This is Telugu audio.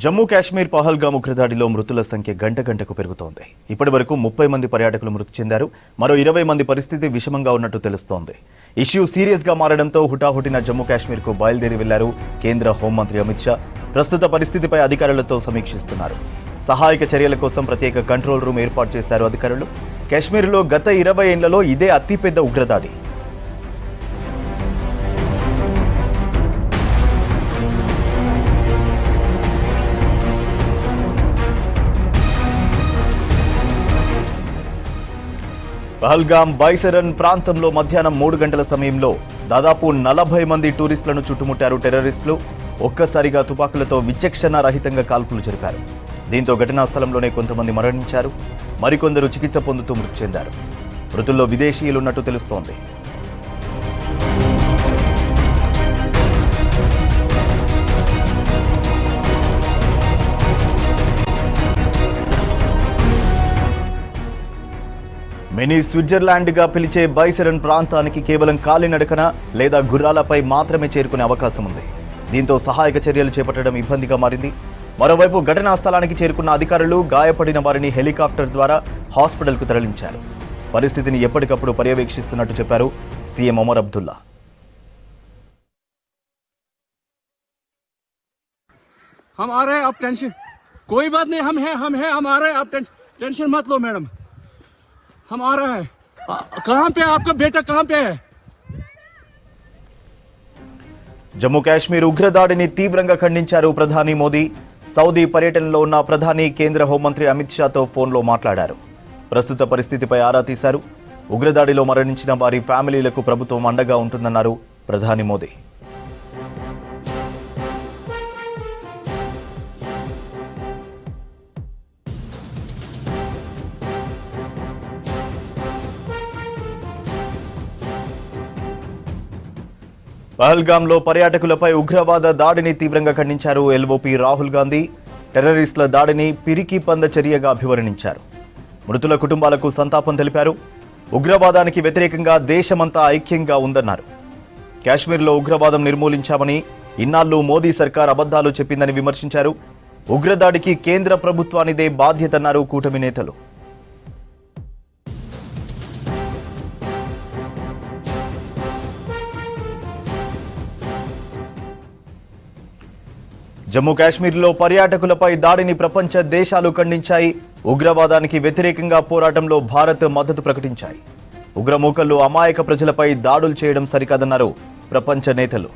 జమ్మూ కాశ్మీర్ పహల్గామ్ ఉగ్రదాడిలో మృతుల సంఖ్య గంటకు పెరుగుతోంది. ఇప్పటివరకు 30 మంది పర్యాటకులు మృతి చెందారు. మరో 20 మంది పరిస్థితి విషమంగా ఉన్నట్టు తెలుస్తోంది. ఇష్యూ సీరియస్ గా మారడంతో హుటాహుటిన జమ్మూ కాశ్మీర్ కు బయలుదేరి వెళ్లారు కేంద్ర హోంమంత్రి అమిత్ షా. ప్రస్తుత పరిస్థితిపై అధికారులతో సమీక్షిస్తున్నారు. సహాయక చర్యల కోసం ప్రత్యేక కంట్రోల్ రూమ్ ఏర్పాటు చేశారు అధికారులు. కాశ్మీర్లో గత 20 ఏళ్లలో ఇదే అతిపెద్ద ఉగ్రదాడి. పహల్గామ్ బైసరన్ ప్రాంతంలో మధ్యాహ్నం 3 గంటల సమయంలో దాదాపు 40 మంది టూరిస్టులను చుట్టుముట్టారు టెర్రరిస్టులు. ఒక్కసారిగా తుపాకులతో విచక్షణ రహితంగా కాల్పులు జరిపారు. దీంతో ఘటనా స్థలంలోనే కొంతమంది మరణించారు. మరికొందరు చికిత్స పొందుతూ మృతి చెందారు. మృతుల్లో విదేశీయులున్నట్టు తెలుస్తోంది. మినీ స్విట్జర్లాండ్గా పిలిచే బైసరన్ ప్రాంతానికి కేవలం కాలినడకన లేదా గుర్రాలపై మాత్రమే చేరుకునే అవకాశం ఉంది. దీంతో సహాయక చర్యలు చేపట్టడం ఇబ్బందిగా మారింది. మరోవైపు ఘటనా స్థలానికి చేరుకున్న అధికారులు గాయపడిన వారిని హెలికాప్టర్ ద్వారా హాస్పిటల్కు తరలించారు. పరిస్థితిని ఎప్పటికప్పుడు పర్యవేక్షిస్తున్నట్టు చెప్పారు సీఎం ఒమర్ అబ్దుల్లా. हम आ रहे हैं, आप टेंशन कोई बात नहीं, हम हैं हम आ रहे हैं, आप टेंशन मत लो मैडम, हम आ रहे हैं। कहाँ पे आपका बेटा कहाँ पे है? జమ్మూ కాశ్మీర్ ఉగ్రదాడిని తీవ్రంగా ఖండించారు ప్రధాని మోదీ. సౌదీ పర్యటనలో ఉన్న ప్రధాని కేంద్ర హోంమంత్రి అమిత్ షాతో ఫోన్లో మాట్లాడారు. ప్రస్తుత పరిస్థితిపై ఆరా తీశారు. ఉగ్రదాడిలో మరణించిన వారి ఫ్యామిలీలకు ప్రభుత్వం అండగా ఉంటుందన్నారు ప్రధాని మోదీ. పహల్గామ్లో పర్యాటకులపై ఉగ్రవాద దాడిని తీవ్రంగా ఖండించారు ఎల్ఓపి రాహుల్ గాంధీ. టెర్రరిస్టుల దాడిని పిరికి పంద చర్యగా అభివర్ణించారు. మృతుల కుటుంబాలకు సంతాపం తెలిపారు. ఉగ్రవాదానికి వ్యతిరేకంగా దేశమంతా ఐక్యంగా ఉందన్నారు. కాశ్మీర్లో ఉగ్రవాదం నిర్మూలించామని ఇన్నాళ్లు మోదీ సర్కార్ అబద్ధాలు చెప్పిందని విమర్శించారు. ఉగ్రదాడికి కేంద్ర ప్రభుత్వానిదే బాధ్యతన్నారు కూటమి నేతలు. జమ్మూ కాశ్మీర్లో పర్యాటకులపై దాడిని ప్రపంచ దేశాలు ఖండించాయి. ఉగ్రవాదానికి వ్యతిరేకంగా పోరాటంలో భారత్ మద్దతు ప్రకటించాయి. ఉగ్రమూకలు అమాయక ప్రజలపై దాడులు చేయడం సరికాదన్నారు ప్రపంచ నేతలు.